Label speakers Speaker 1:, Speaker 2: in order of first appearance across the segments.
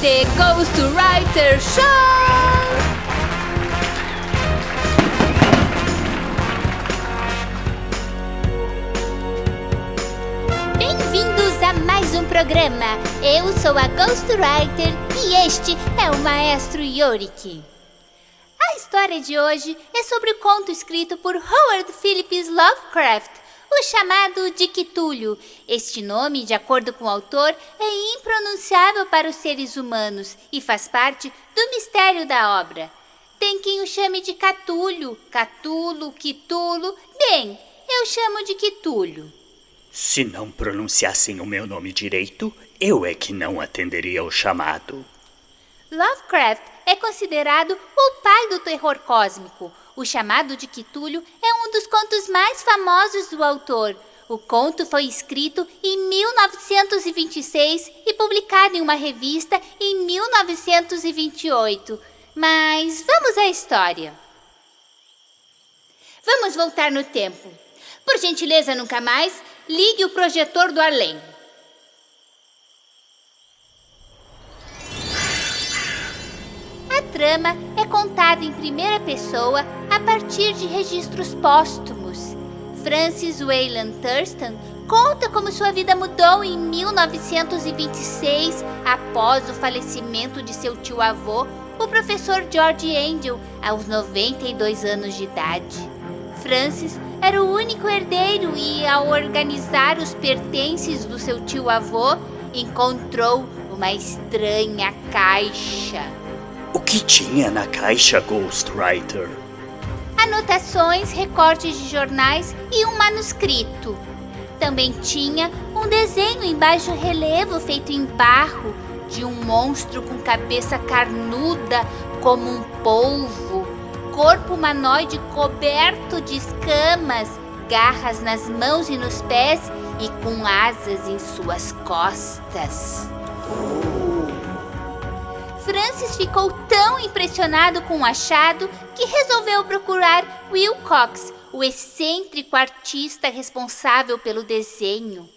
Speaker 1: The Ghostwriter Show! Bem-vindos a mais um programa. Eu sou a Ghostwriter e este é o Maestro Yorick. A história de hoje é sobre o conto escrito por Howard Phillips Lovecraft, o chamado de Cthulhu. Este nome, de acordo com o autor, é impronunciável para os seres humanos e faz parte do mistério da obra. Tem quem o chame de Cthulhu, Catulo, Quitulo. Bem, eu chamo de Cthulhu.
Speaker 2: Se não pronunciassem o meu nome direito, eu é que não atenderia ao chamado.
Speaker 1: Lovecraft é considerado o pai do terror cósmico. O chamado de Cthulhu é um dos contos mais famosos do autor. O conto foi escrito em 1926 e publicado em uma revista em 1928. Mas vamos à história. Vamos voltar no tempo. Por gentileza, nunca mais, ligue o projetor do além. A trama é contada em primeira pessoa a partir de registros póstumos. Francis Wayland Thurston conta como sua vida mudou em 1926 após o falecimento de seu tio-avô, o professor George Angel, aos 92 anos de idade. Francis era o único herdeiro e, ao organizar os pertences do seu tio-avô, encontrou uma estranha caixa.
Speaker 2: O que tinha na caixa, Ghostwriter?
Speaker 1: Anotações, recortes de jornais e um manuscrito. Também tinha um desenho em baixo relevo feito em barro de um monstro com cabeça carnuda como um polvo, corpo humanoide coberto de escamas, garras nas mãos e nos pés e com asas em suas costas. Francis ficou tão impressionado com o achado que resolveu procurar Will Cox, o excêntrico artista responsável pelo desenho.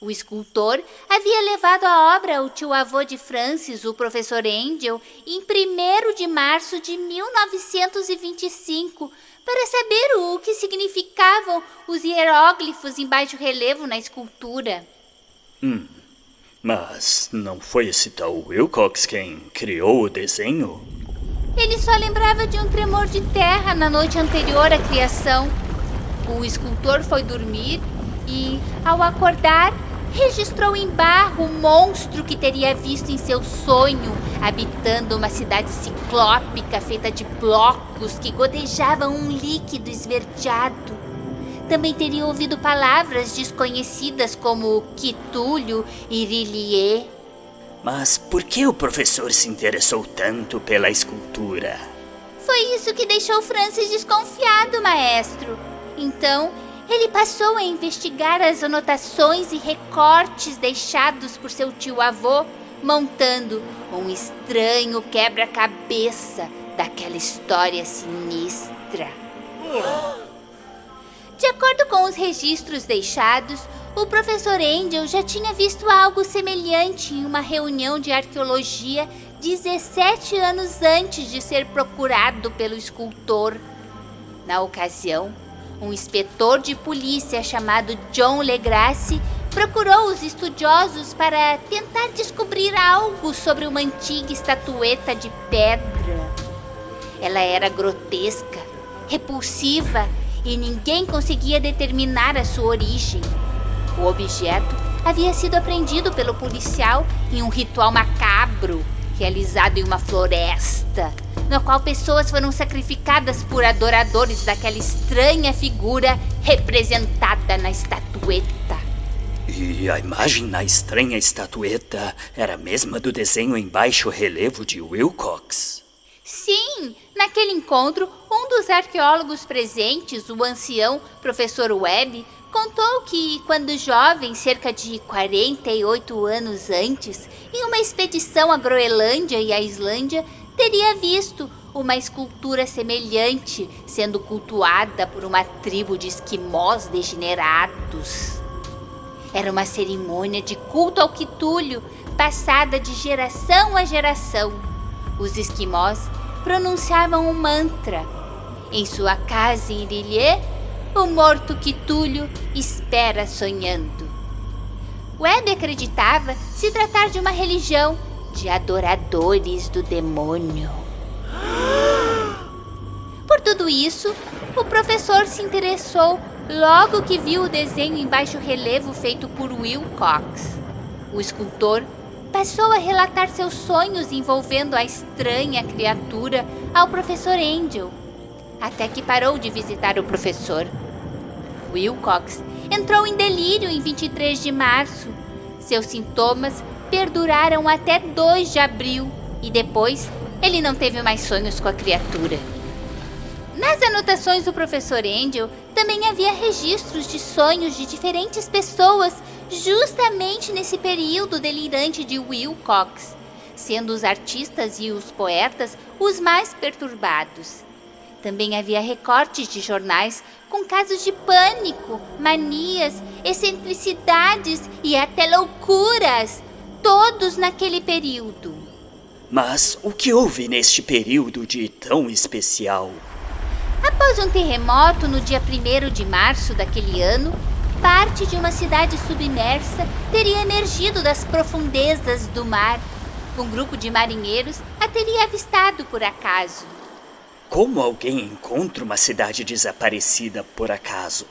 Speaker 1: O escultor havia levado a obra ao tio-avô de Francis, o professor Angel, em 1º de março de 1925, para saber o que significavam os hieróglifos em baixo relevo na escultura.
Speaker 2: Mas não foi esse tal Wilcox quem criou o desenho?
Speaker 1: Ele só lembrava de um tremor de terra na noite anterior à criação. O escultor foi dormir e, ao acordar, registrou em barro o monstro que teria visto em seu sonho, habitando uma cidade ciclópica feita de blocos que gotejavam um líquido esverdeado. Também teria ouvido palavras desconhecidas como Cthulhu e Rillier.
Speaker 2: Mas por que o professor se interessou tanto pela escultura?
Speaker 1: Foi isso que deixou Francis desconfiado, maestro. Então, ele passou a investigar as anotações e recortes deixados por seu tio-avô, montando um estranho quebra-cabeça daquela história sinistra. De acordo com os registros deixados, o professor Angel já tinha visto algo semelhante em uma reunião de arqueologia 17 anos antes de ser procurado pelo escultor. Na ocasião, um inspetor de polícia chamado John Legrasse procurou os estudiosos para tentar descobrir algo sobre uma antiga estatueta de pedra. Ela era grotesca, repulsiva e ninguém conseguia determinar a sua origem. O objeto havia sido apreendido pelo policial em um ritual macabro realizado em uma floresta, no qual pessoas foram sacrificadas por adoradores daquela estranha figura representada na estatueta.
Speaker 2: E a imagem na estranha estatueta era a mesma do desenho em baixo relevo de Wilcox?
Speaker 1: Sim, naquele encontro, um dos arqueólogos presentes, o ancião professor Webb, contou que, quando jovem, cerca de 48 anos antes, em uma expedição à Groenlândia e à Islândia, teria visto uma escultura semelhante sendo cultuada por uma tribo de esquimós degenerados. Era uma cerimônia de culto ao Quitúlio, passada de geração a geração. Os esquimós pronunciavam um mantra. Em sua casa em Irilê, o morto Quitúlio espera sonhando. Webb acreditava se tratar de uma religião de adoradores do demônio. Por tudo isso, o professor se interessou logo que viu o desenho em baixo relevo feito por Wilcox. O escultor passou a relatar seus sonhos envolvendo a estranha criatura ao professor Angel, até que parou de visitar o professor. Wilcox entrou em delírio em 23 de março. Seus sintomas perduraram até 2 de abril e depois ele não teve mais sonhos com a criatura. Nas anotações do professor Angel também havia registros de sonhos de diferentes pessoas justamente nesse período delirante de Wilcox, sendo os artistas e os poetas os mais perturbados. Também havia recortes de jornais com casos de pânico, manias, excentricidades e até loucuras, todos naquele período.
Speaker 2: Mas o que houve neste período de tão especial?
Speaker 1: Após um terremoto no dia 1º de março daquele ano, parte de uma cidade submersa teria emergido das profundezas do mar. Um grupo de marinheiros a teria avistado por acaso.
Speaker 2: Como alguém encontra uma cidade desaparecida por acaso?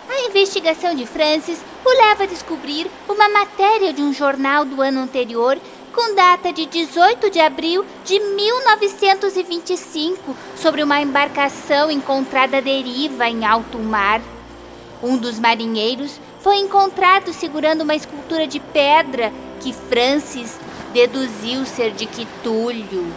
Speaker 1: A investigação de Francis o leva a descobrir uma matéria de um jornal do ano anterior com data de 18 de abril de 1925 sobre uma embarcação encontrada à deriva em alto mar. Um dos marinheiros foi encontrado segurando uma escultura de pedra que Francis deduziu ser de Quitúlio.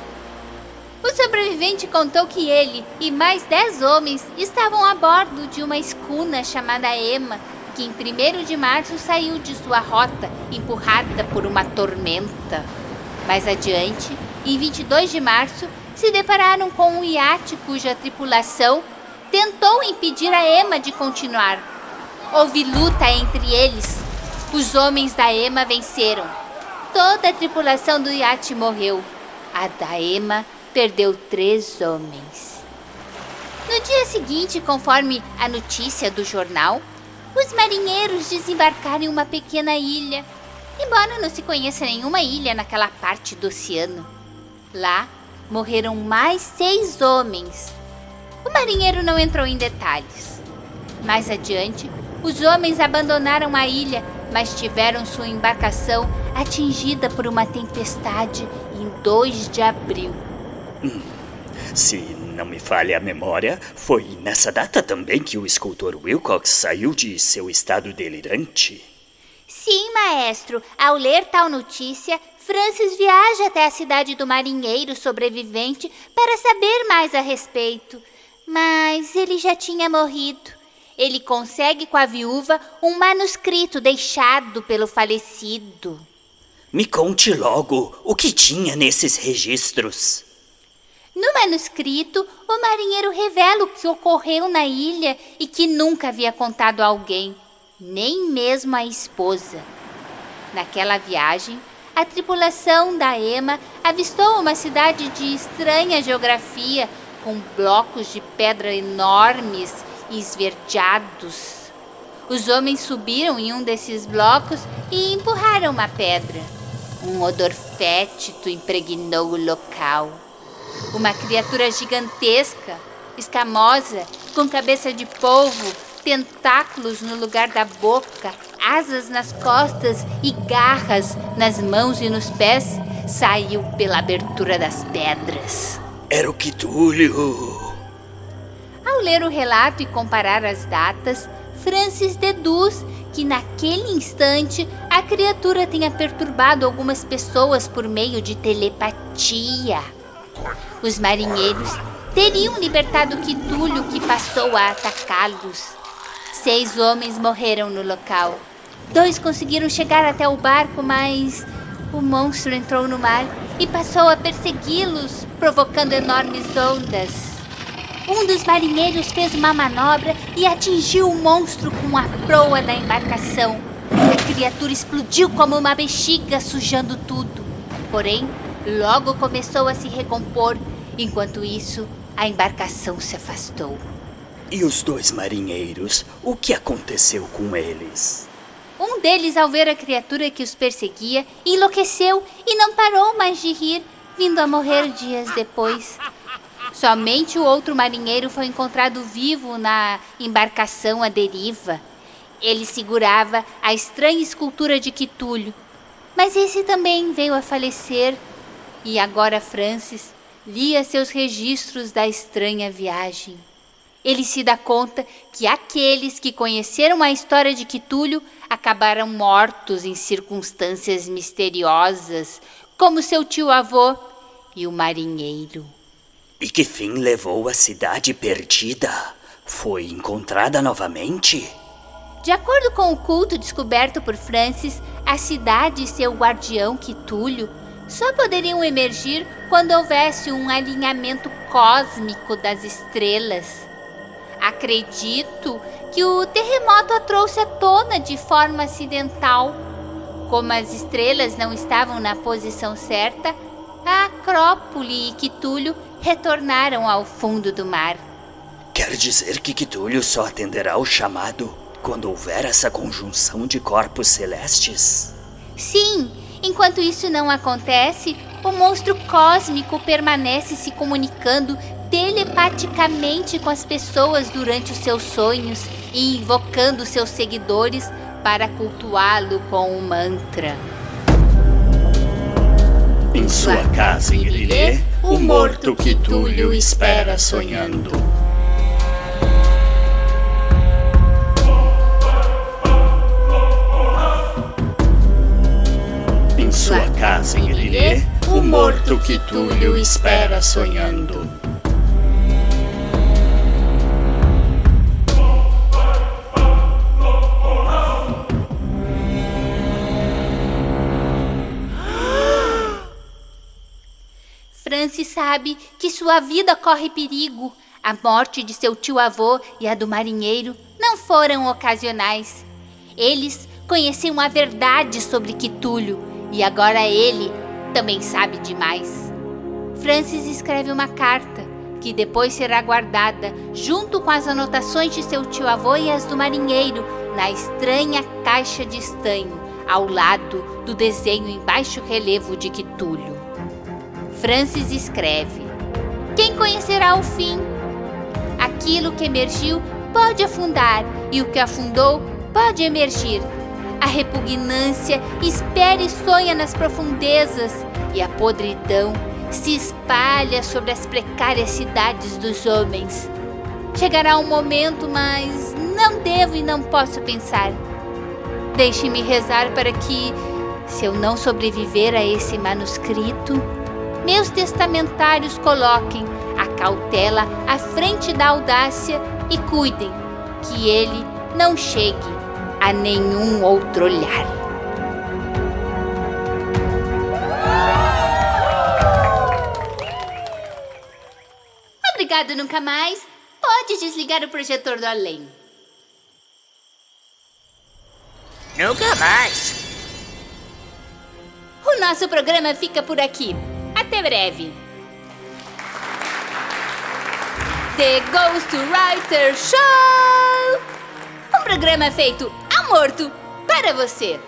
Speaker 1: O sobrevivente contou que ele e mais 10 homens estavam a bordo de uma escuna chamada Emma, que em 1º de março saiu de sua rota, empurrada por uma tormenta. Mais adiante, em 22 de março, se depararam com um iate cuja tripulação tentou impedir a Emma de continuar. Houve luta entre eles. Os homens da Emma venceram. Toda a tripulação do iate morreu. A da Emma perdeu 3 homens. No dia seguinte, conforme a notícia do jornal, os marinheiros desembarcaram em uma pequena ilha, embora não se conheça nenhuma ilha naquela parte do oceano. Lá, morreram mais 6 homens. O marinheiro não entrou em detalhes. Mais adiante, os homens abandonaram a ilha, mas tiveram sua embarcação atingida por uma tempestade em 2 de abril.
Speaker 2: Se não me falha a memória, foi nessa data também que o escultor Wilcox saiu de seu estado delirante?
Speaker 1: Sim, maestro. Ao ler tal notícia, Francis viaja até a cidade do marinheiro sobrevivente para saber mais a respeito. Mas ele já tinha morrido. Ele consegue com a viúva um manuscrito deixado pelo falecido.
Speaker 2: Me conte logo o que tinha nesses registros.
Speaker 1: No manuscrito, o marinheiro revela o que ocorreu na ilha e que nunca havia contado a alguém, nem mesmo a esposa. Naquela viagem, a tripulação da Emma avistou uma cidade de estranha geografia, com blocos de pedra enormes e esverdeados. Os homens subiram em um desses blocos e empurraram uma pedra. Um odor fétido impregnou o local. Uma criatura gigantesca, escamosa, com cabeça de polvo, tentáculos no lugar da boca, asas nas costas e garras nas mãos e nos pés, saiu pela abertura das pedras.
Speaker 2: Era o Quitúlio.
Speaker 1: Ao ler o relato e comparar as datas, Francis deduz que naquele instante a criatura tenha perturbado algumas pessoas por meio de telepatia. Os marinheiros teriam libertado Quitúlio, que passou a atacá-los. 6 homens morreram no local. 2 conseguiram chegar até o barco, mas o monstro entrou no mar e passou a persegui-los, provocando enormes ondas. Um dos marinheiros fez uma manobra e atingiu o monstro com a proa da embarcação. criatura explodiu como uma bexiga, sujando tudo. Porém, logo começou a se recompor. Enquanto isso, a embarcação se afastou.
Speaker 2: E os 2 marinheiros? O que aconteceu com eles?
Speaker 1: Um deles, ao ver a criatura que os perseguia, enlouqueceu e não parou mais de rir, vindo a morrer dias depois. Somente o outro marinheiro foi encontrado vivo na embarcação à deriva. Ele segurava a estranha escultura de Quitúlio, mas esse também veio a falecer. E agora Francis lia seus registros da estranha viagem. Ele se dá conta que aqueles que conheceram a história de Quitúlio acabaram mortos em circunstâncias misteriosas, como seu tio-avô e o marinheiro.
Speaker 2: E que fim levou a cidade perdida? Foi encontrada novamente?
Speaker 1: De acordo com o culto descoberto por Francis, a cidade e seu guardião Quitúlio só poderiam emergir quando houvesse um alinhamento cósmico das estrelas. Acredito que o terremoto a trouxe à tona de forma acidental. Como as estrelas não estavam na posição certa, a Acrópole e Quitúlio retornaram ao fundo do mar.
Speaker 2: Quer dizer que Quitúlio só atenderá ao chamado quando houver essa conjunção de corpos celestes?
Speaker 1: Sim, enquanto isso não acontece, o monstro cósmico permanece se comunicando telepaticamente com as pessoas durante os seus sonhos e invocando seus seguidores para cultuá-lo com um mantra.
Speaker 2: Em sua casa em Lilê, o morto Quitúlio espera sonhando. Em sua casa em Lilê, o morto Quitúlio espera sonhando.
Speaker 1: Francis sabe que sua vida corre perigo. A morte de seu tio-avô e a do marinheiro não foram ocasionais. Eles conheciam a verdade sobre Quitúlio e agora ele também sabe demais. Francis escreve uma carta que depois será guardada junto com as anotações de seu tio-avô e as do marinheiro na estranha caixa de estanho ao lado do desenho em baixo relevo de Quitúlio. Francis escreve: quem conhecerá o fim? Aquilo que emergiu pode afundar e o que afundou pode emergir. A repugnância espera e sonha nas profundezas e a podridão se espalha sobre as precárias cidades dos homens. Chegará um momento, mas não devo e não posso pensar. Deixe-me rezar para que, se eu não sobreviver a esse manuscrito, meus testamentários coloquem a cautela à frente da audácia e cuidem que ele não chegue a nenhum outro olhar. Obrigado, nunca mais. Pode desligar o projetor do além.
Speaker 2: Nunca mais.
Speaker 1: O nosso programa fica por aqui. Até breve. The Ghostwriter Show! Um programa feito a morto para você.